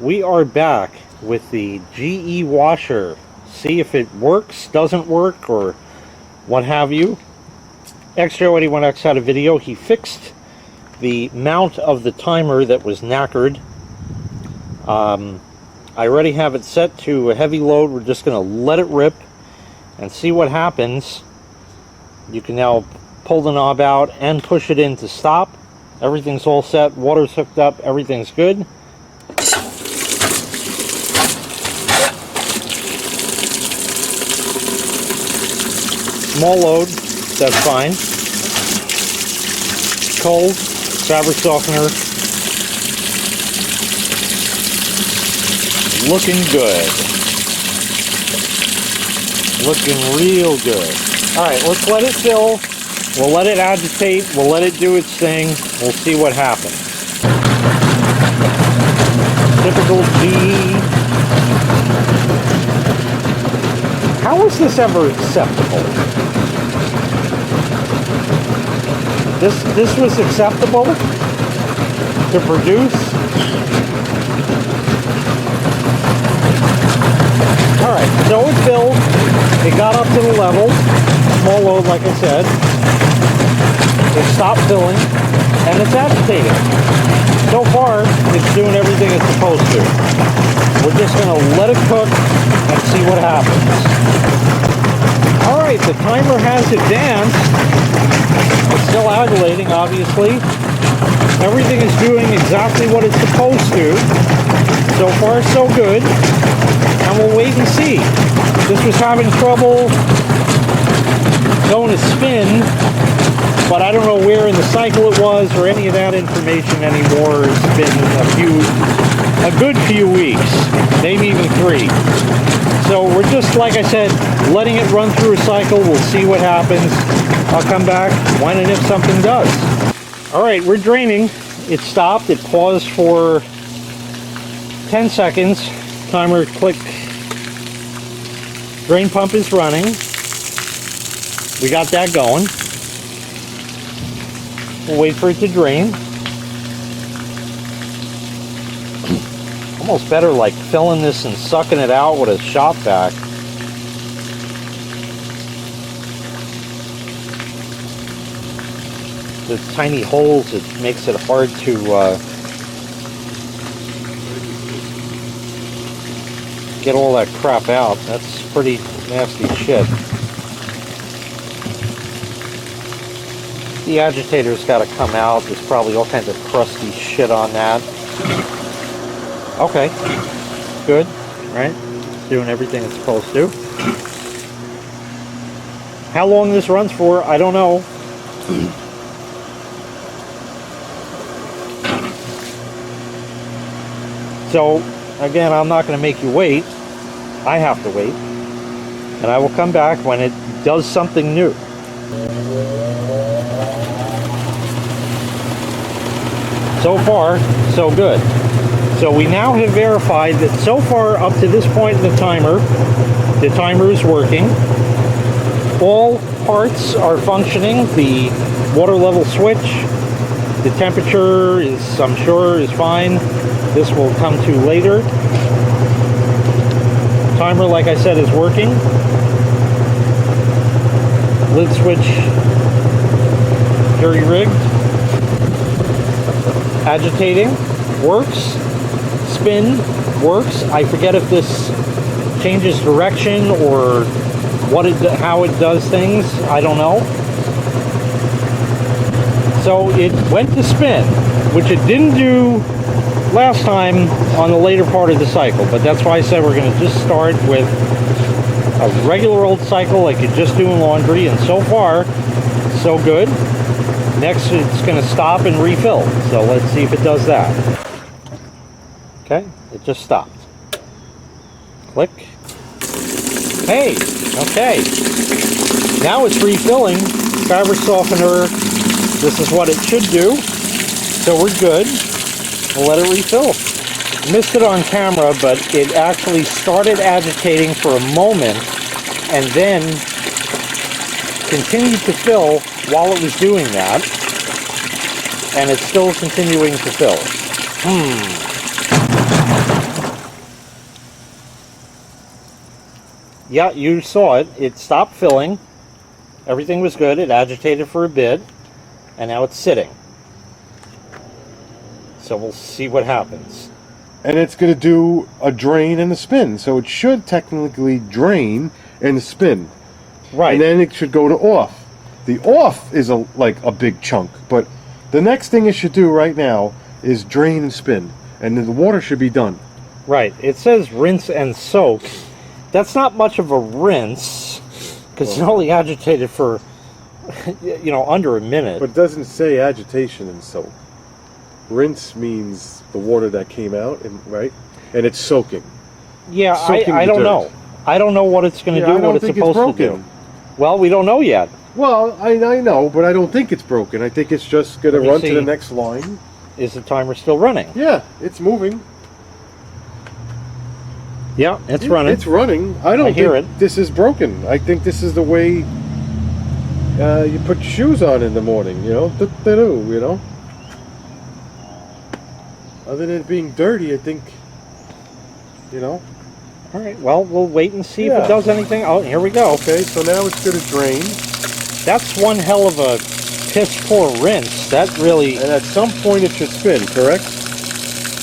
We are back with the GE washer. See if it works, doesn't work, or what have you. Extra81X had a video. He fixed the mount of the timer that was knackered. I already have it set to a heavy load. We're just going to let it rip and see what happens. You can now pull the knob out and push it in to stop. Everything's all set. Water's hooked up. Everything's good. Small load, that's fine. Cold, fabric softener. Looking good. Looking real good. Alright, let's let it fill. We'll let it agitate. We'll let it do its thing. We'll see what happens. Typical GE. How is this ever acceptable? This was acceptable to produce? Alright, so it filled. It got up to the level. Small load, like I said. It stopped filling, and it's agitating. So far, it's doing everything it's supposed to. We're just going to let it cook and see what happens. Alright, the timer has advanced. It's still agitating, obviously. Everything is doing exactly what it's supposed to. So far, so good. And we'll wait and see. This was having trouble going to spin, but I don't know where in the cycle it was or any of that information anymore. It's been a good few weeks, maybe even 3. So we're just, like I said, letting it run through a cycle. We'll see what happens. I'll come back when and if something does. Alright, we're draining. It stopped. It paused for 10 seconds. Timer click. Drain pump is running. We got that going. We'll wait for it to drain. Almost better like filling this and sucking it out with a shop vac. The tiny holes, it makes it hard to get all that crap out. That's pretty nasty shit. The agitator's got to come out. There's probably all kinds of crusty shit on that. Okay, good, right? It's doing everything it's supposed to. How long this runs for, I don't know. So, again, I'm not going to make you wait. I have to wait. And I will come back when it does something new. So far, so good. So we now have verified that so far up to this point in the timer is working. All parts are functioning. The water level switch, the temperature is, I'm sure, is fine. This will come to later. Timer, like I said, is working. Lid switch jury-rigged. Agitating works. Spin works. I forget if this changes direction or how it does things. I don't know. So it went to spin, which it didn't do last time on the later part of the cycle, but that's why I said we're going to just start with a regular old cycle like you're just doing laundry, and so far, so good. Next, it's going to stop and refill, so let's see if it does that. Okay, it just stopped. Click. Hey, okay. Now it's refilling. Fabric softener, this is what it should do, so we're good. We'll let it refill. Missed it on camera, but it actually started agitating for a moment and then continued to fill while it was doing that, and it's still continuing to fill. Yeah, you saw it. It stopped filling. Everything was good. It agitated for a bit, and now it's sitting. So we'll see what happens. And it's going to do a drain and a spin, so it should technically drain and spin. Right. And then it should go to off. The off is like a big chunk, but the next thing it should do right now is drain and spin, and then the water should be done. Right. It says rinse and soak. That's not much of a rinse, because it only agitated for, under a minute. But it doesn't say agitation and soak. Rinse means the water that came out, right? And it's soaking. Yeah, Soaking I the don't dirt. know. I don't know what it's going to do, I don't what it's think supposed to do. Well, we don't know yet. Well, I know, but I don't think it's broken. I think it's just going to run to the next line. Is the timer still running? Yeah, it's moving. Yeah, it's running. It's running. I don't hear think this is broken. I think this is the way you put your shoes on in the morning, you know? Other than it being dirty, I think, All right, well, we'll wait and see if it does anything. Oh, here we go. Okay, so now it's going to drain. That's one hell of a piss-poor rinse. That really... And at some point it should spin, correct?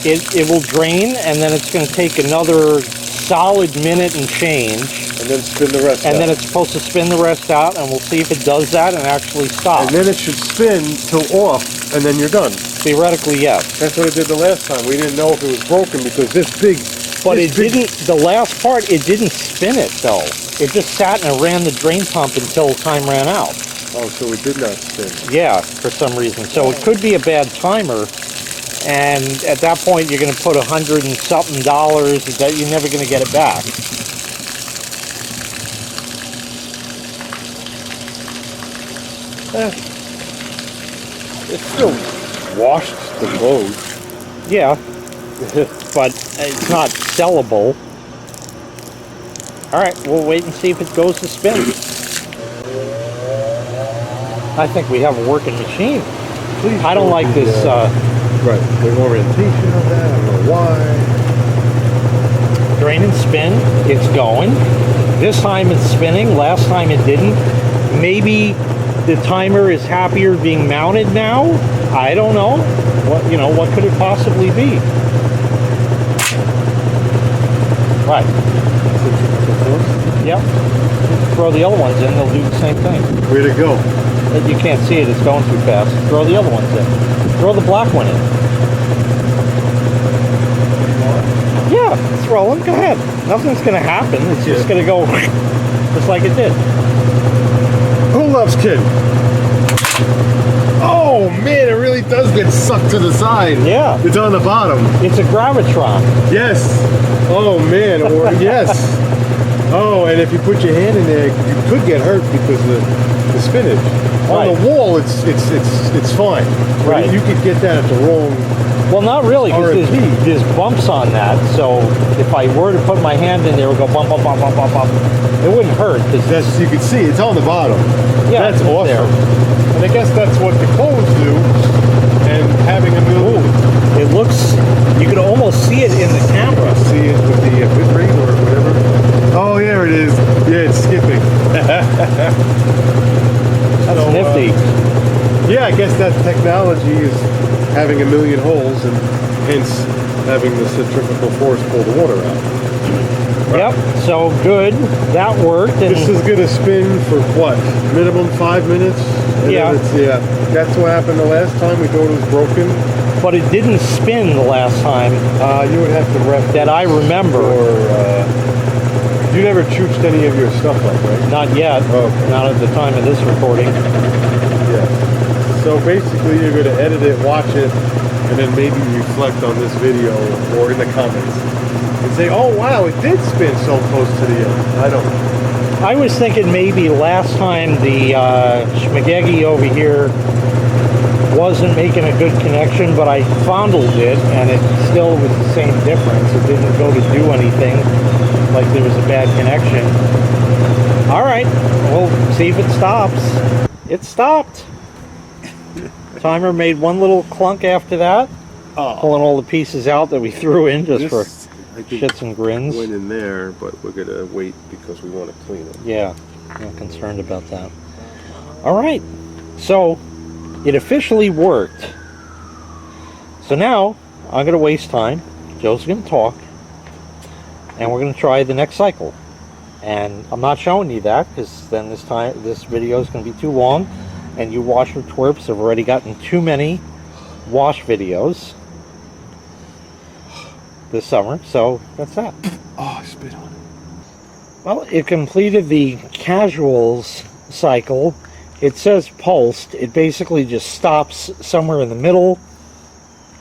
It will drain, and then it's going to take another solid minute and change. And then spin the rest out. And then it's supposed to spin the rest out, and we'll see if it does that and actually stop. And then it should spin till off, and then you're done. Theoretically, yes. That's what it did the last time. We didn't know if it was broken because this big... But it didn't, the last part, it didn't spin it, though. It just sat and ran the drain pump until time ran out. Oh, so it did not spin. Yeah, for some reason. So it could be a bad timer, and at that point you're going to put $100 and something that you're never going to get it back. It's still washed the clothes. Yeah, but it's not sellable. All right, we'll wait and see if it goes to spin. I think we have a working machine. Please I don't like this. Right, the orientation of that, I don't know why. Drain and spin, it's going. This time it's spinning, last time it didn't. Maybe the timer is happier being mounted now? I don't know. What could it possibly be? Right. Yep. Throw the other ones in, they'll do the same thing. Way to go. You can't see it, it's going too fast. Throw the other ones in. Throw the black one in. Yeah, it's rolling. Go ahead. Nothing's going to happen. It's just going to go just like it did. Who loves kid? Oh man, it really does get sucked to the side. Yeah. It's on the bottom. It's a gravitron. Yes. Oh man, or yes. Oh, and if you put your hand in there, you could get hurt because the spinach. Right. On the wall, it's fine. Right. You could get that at the wrong. Well, not really, because there's bumps on that. So if I were to put my hand in there, it would go bump, bump, bump, bump, bump, bump. It wouldn't hurt. That's, you can see it's on the bottom. Yeah, that's it's awesome. there. And I guess that's what the clones do. And having a million. It looks. You can almost see it in the camera. See it with the bit rate or whatever. Oh, there it is. Yeah, it's skipping. That's nifty. Yeah, I guess that technology is having a million holes and hence having the centrifugal force pull the water out. Yep, so good. That worked. And this is going to spin for what? Minimum 5 minutes? And yeah. That's what happened the last time. We thought it was broken. But it didn't spin the last time. You would have to reference. That I remember. You never chooched any of your stuff up, right? Not yet. Okay. Not at the time of this recording. Yeah. So basically you're going to edit it, watch it, and then maybe reflect on this video or in the comments. And say, oh wow, it did spin so close to the end. I don't know. I was thinking maybe last time the Schmagegi over here wasn't making a good connection, but I fondled it, and it still was the same difference. It didn't go to do anything like there was a bad connection. All right, we'll see if it stops. It stopped. Timer made one little clunk after that, pulling all the pieces out that we threw in just for I think shits and grins. went in there, but we're gonna wait because we want to clean it. Yeah, I'm concerned about that. All right, so it officially worked. So now I'm gonna waste time. Joe's gonna talk, and we're gonna try the next cycle. And I'm not showing you that because then this video is gonna be too long, and you washer twerps have already gotten too many wash videos this summer. So that's that. Oh, I spit on it. Well, it completed the casuals cycle. It says pulsed. It basically just stops somewhere in the middle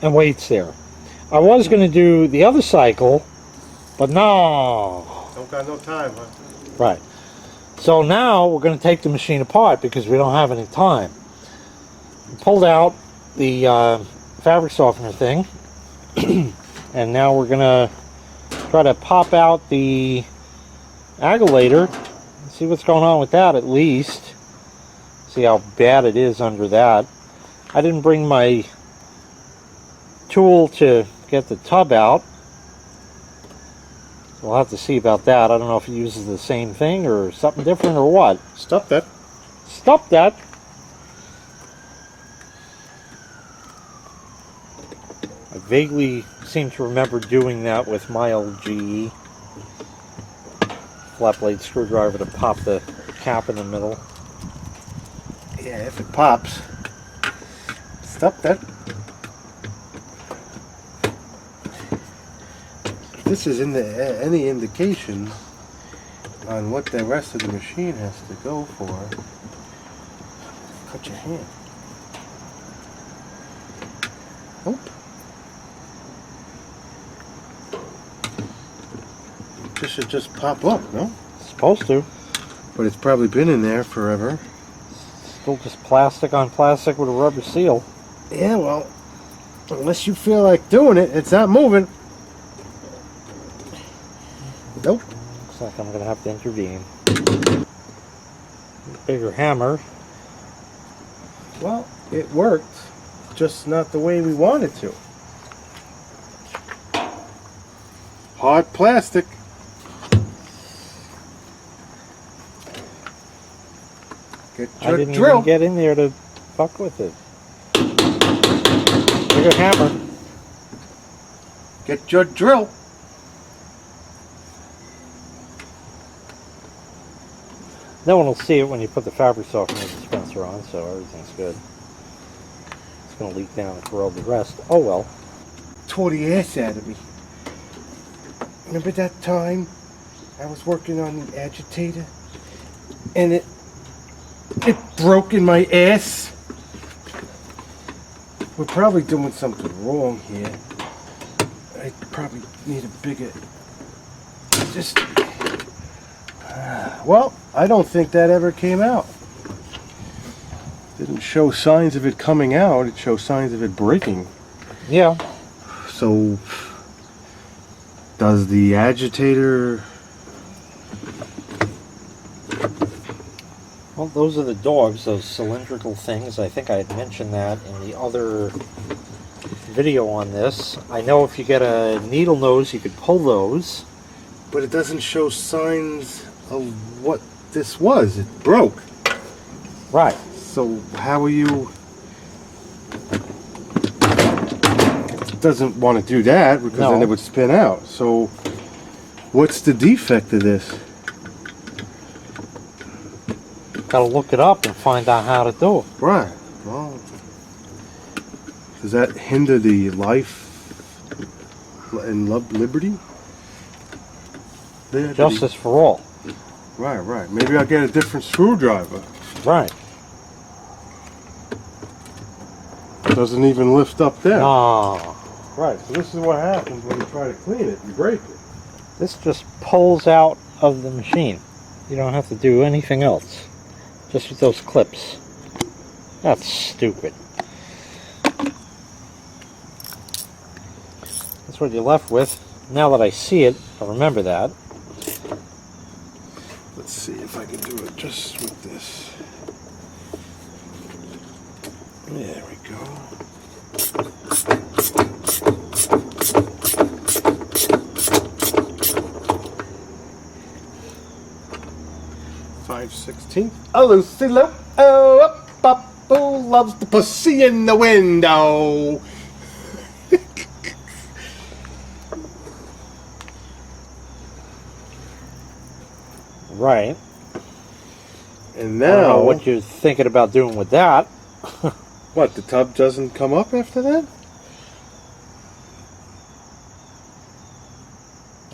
and waits there. I was going to do the other cycle, but no. Don't got no time, huh? Right. So now we're going to take the machine apart because we don't have any time. Pulled out the fabric softener thing, and now we're going to try to pop out the agitator, see what's going on with that at least. See how bad it is under that. I didn't bring my tool to get the tub out. We'll have to see about that. I don't know if it uses the same thing or something different or what. Stop that. Stop that. I vaguely seem to remember doing that with my old GE flat blade screwdriver to pop the cap in the middle. Yeah, if it pops. Stop that. This is any indication on what the rest of the machine has to go for. Cut your hand. Nope. This should just pop up, no? It's supposed to. But it's probably been in there forever. Still just plastic on plastic with a rubber seal. Yeah, well, unless you feel like doing it, it's not moving. Nope. Looks like I'm going to have to intervene. Bigger hammer. Well, it worked, just not the way we wanted to. Hard plastic. Get I your didn't drill. even get in there to fuck with it. Bigger hammer. Get your drill. No one will see it when you put the fabric softener dispenser on, so everything's good. It's going to leak down and corrode the rest. Oh well. Tore the ass out of me. Remember that time I was working on the agitator and it broke in my ass? We're probably doing something wrong here. I probably need a bigger... Just... Well, I don't think that ever came out. Didn't show signs of it coming out, it showed signs of it breaking. Yeah. So, does the agitator... Well, those are the dogs, those cylindrical things. I think I had mentioned that in the other video on this. I know if you get a needle nose, you could pull those. But it doesn't show signs of what this was. It broke. Right. So how are you... It doesn't want to do that because then it would spin out. So what's the defect of this? Gotta look it up and find out how to do it. Right. Well, does that hinder the life and liberty? Justice for all. Right, right. Maybe I'll get a different screwdriver. Right. Doesn't even lift up there. No. Right, so this is what happens when you try to clean it. You break it. This just pulls out of the machine. You don't have to do anything else. Just with those clips. That's stupid. That's what you're left with. Now that I see it, I remember that. Let's see if I can do it just with this. There we go. 5/16. A Lucy Lou, oh, up, up, who loves the pussy in the window. Right. And I don't know now, what you're thinking about doing with that. what, the tub doesn't come up after that?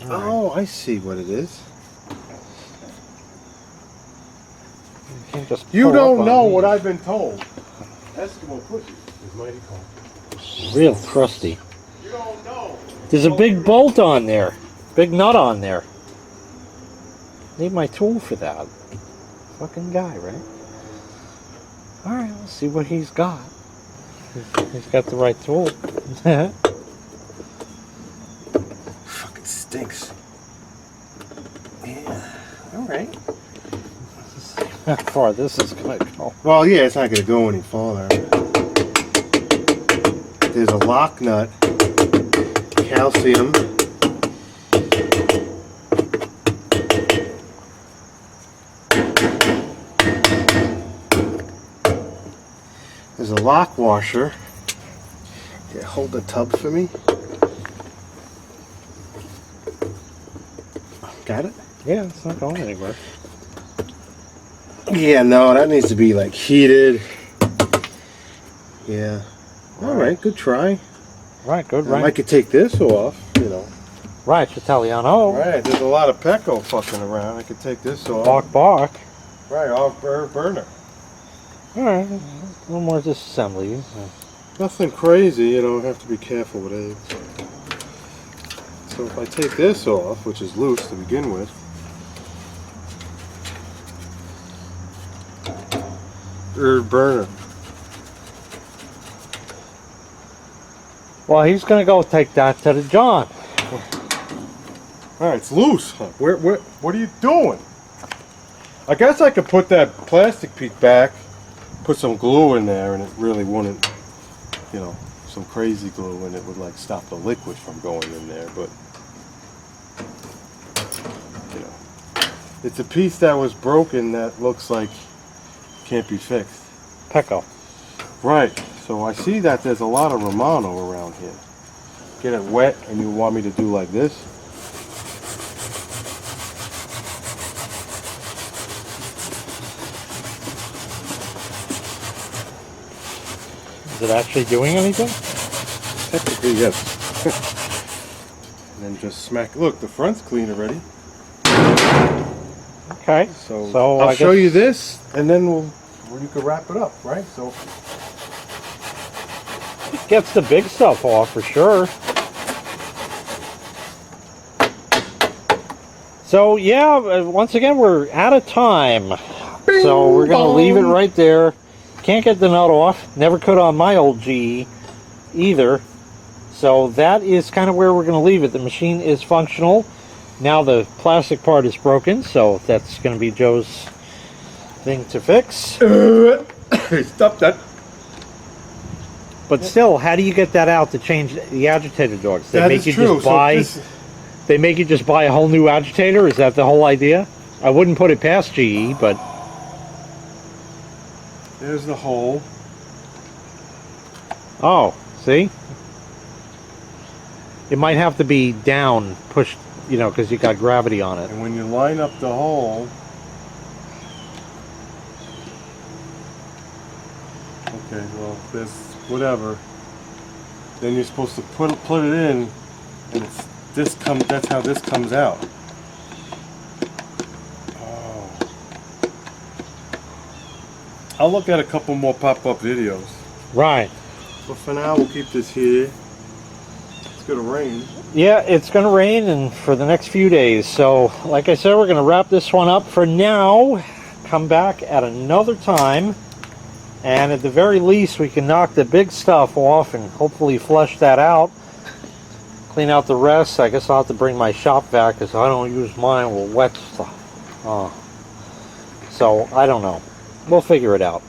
Oh, I see what it is. You can't just You pull don't up know on what these. I've been told. Eskimo pussy is mighty cold. Real crusty. You don't know. There's a big bolt on there. Big nut on there. Need my tool for that. Fucking guy, right? Alright, let's see what he's got. He's got the right tool. Fucking stinks. Yeah. Alright. How far this is gonna go. Well, yeah, it's not going to go any farther. There's a lock nut, calcium. There's a lock washer. Here, hold the tub for me. Got it? Yeah, it's not going anywhere. Yeah, no, that needs to be like heated. Yeah. Alright, good try. Right, good, I right. could take this off, you know. Right, Italiano. Right, there's a lot of Pecco fucking around. I could take this off. Bark, bark. Right, off burner. Alright, a little more disassembly. Nothing crazy, you know, have to be careful with eggs. So if I take this off, which is loose to begin with, burner. Well, he's gonna go take that to the John. Alright, it's loose. Huh? What are you doing? I guess I could put that plastic piece back, put some glue in there, and it really wouldn't, you know, some crazy glue, and it would like stop the liquid from going in there, but you know, it's a piece that was broken that looks like can't be fixed. Pecco. Right, so I see that there's a lot of Romano around here. Get it wet, and you want me to do like this? Is it actually doing anything? Technically, yes. And then just smack. Look, the front's clean already. Okay. So I'll I show guess- you this, and then you can wrap it up, right? So Gets the big stuff off for sure. So yeah, once again we're out of time. So we're gonna leave it right there. Can't get the nut off. Never could on my old GE either. So that is kind of where we're gonna leave it. The machine is functional. Now the plastic part is broken, so that's gonna be Joe's thing to fix. stop that. But still, how do you get that out to change the agitator dogs? They That make is you true. just buy. They make you just buy a whole new agitator. Is that the whole idea? I wouldn't put it past GE, but There's the hole. oh, see, it might have to be down, pushed, you know, because you got gravity on it. And when you line up the hole, okay, well, there's whatever. Then you're supposed to put it in, and it's this come. That's how this comes out. Oh. I'll look at a couple more pop-up videos. Right. But for now, we'll keep this here. It's gonna rain. Yeah, it's going to rain and for the next few days. So, like I said, we're going to wrap this one up for now. Come back at another time. And at the very least, we can knock the big stuff off and hopefully flush that out. Clean out the rest. I guess I'll have to bring my shop vac because I don't use mine with wet stuff. So, I don't know. We'll figure it out.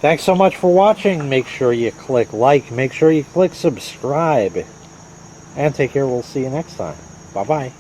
Thanks so much for watching. Make sure you click like. Make sure you click subscribe. And take care. We'll see you next time. Bye-bye.